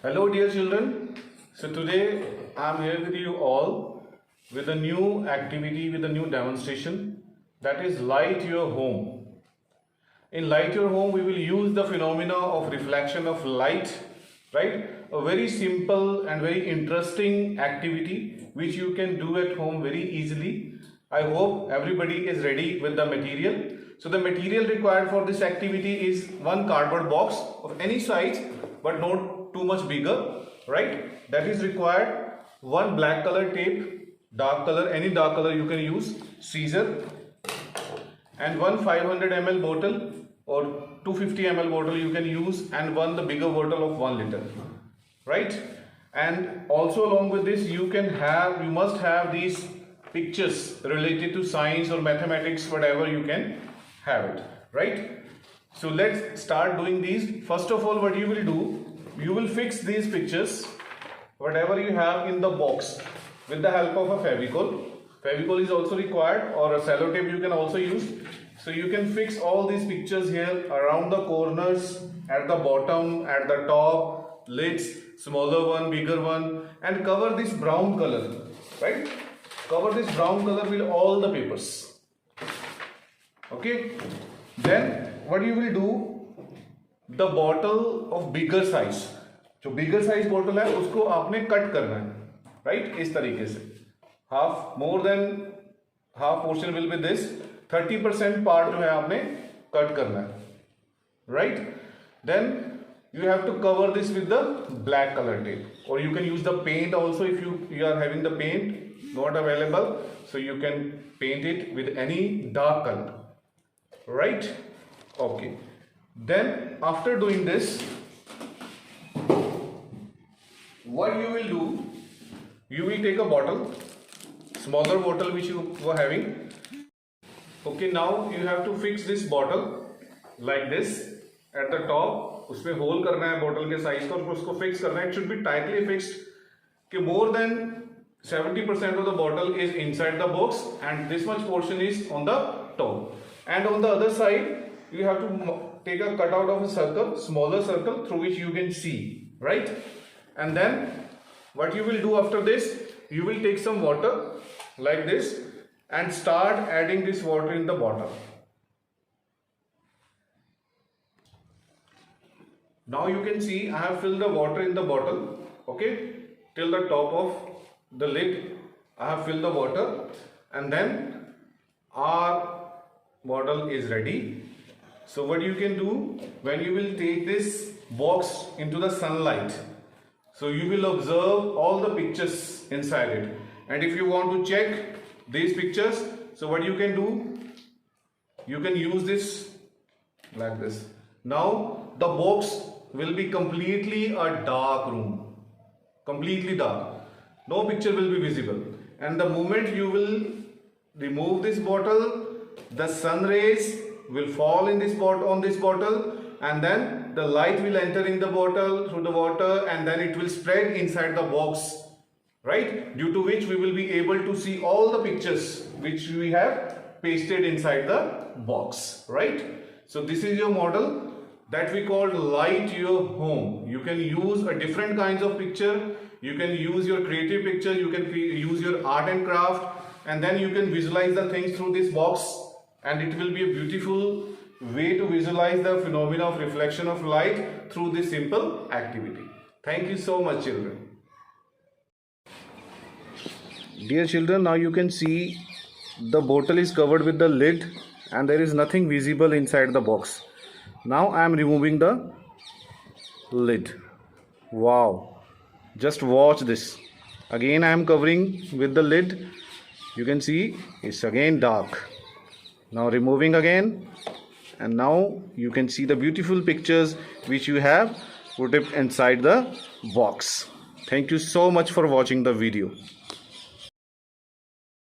Hello dear children. So today I am here with you all with a new activity, with a new demonstration, that is light your home. In light your home we will use the phenomena of reflection of light, right? A very simple and very interesting activity which you can do at home very easily. I hope everybody is ready with the material. So the material required for this activity is one cardboard box of any size but not too much bigger, right? That is required. One black color tape, dark color, any dark color you can use, scissor, and one 500 ml bottle or 250 ml bottle you can use, and one the bigger bottle of 1 liter, right? And also along with this you must have these pictures related to science or mathematics, whatever you can have it, right? So let's start doing these. First of all, what you will do, you will fix these pictures, whatever you have, in the box with the help of a Fevicol. Fevicol is also required, or a sellotape you can also use. So you can fix all these pictures here around the corners, at the bottom, at the top, lids, smaller one, bigger one, and cover this brown color, right? Cover this brown color with all the papers. Okay, then what you will do, the bottle of bigger size, जो bigger size bottle है उसको आपने cut करना है, right? इस तरीके से more than half portion will be this, 30% part जो है आपने cut करना है, right? Then you have to cover this with the black color tape, or you can use the paint also. If you are having the paint not available, so you can paint it with any dark color, right? Okay, then after doing this, what you will do, you will take a bottle, smaller bottle which you were having. Okay, now you have to fix this bottle like this at the top. उसमें whole करना है bottle के size का, और उसको fix करना है. It should be tightly fixed कि more than 70% of the bottle is inside the box and this much portion is on the top. And on the other side you have to take a cutout of a circle, smaller circle, through which you can see, right? And then what you will do after this, you will take some water like this and start adding this water in the bottle. Now you can see I have filled the water in the bottle, okay, till the top of the lid. I have filled the water, and then our bottle is ready. So what you can do, when you will take this box into the sunlight, so you will observe all the pictures inside it. And if you want to check these pictures, so what you can do, you can use this like this. Now the box will be completely a dark room, completely dark. No picture will be visible. And the moment you will remove this bottle, the sun rays will fall in this on this bottle, and then the light will enter in the bottle through the water, and then it will spread inside the box, right? Due to which we will be able to see all the pictures which we have pasted inside the box, right? So this is your model that we call light your home. You can use a different kinds of picture, you can use your creative picture, you can use your art and craft, and then you can visualize the things through this box, and it will be a beautiful way to visualize the phenomena of reflection of light through this simple activity. Thank you so much, children. Dear children, now you can see the bottle is covered with the lid and there is nothing visible inside the box. Now I am removing the lid. Wow, just watch this. Again I am covering with the lid. You can see it's again dark. Now removing again, and now you can see the beautiful pictures which you have put it inside the box. Thank you so much for watching the video.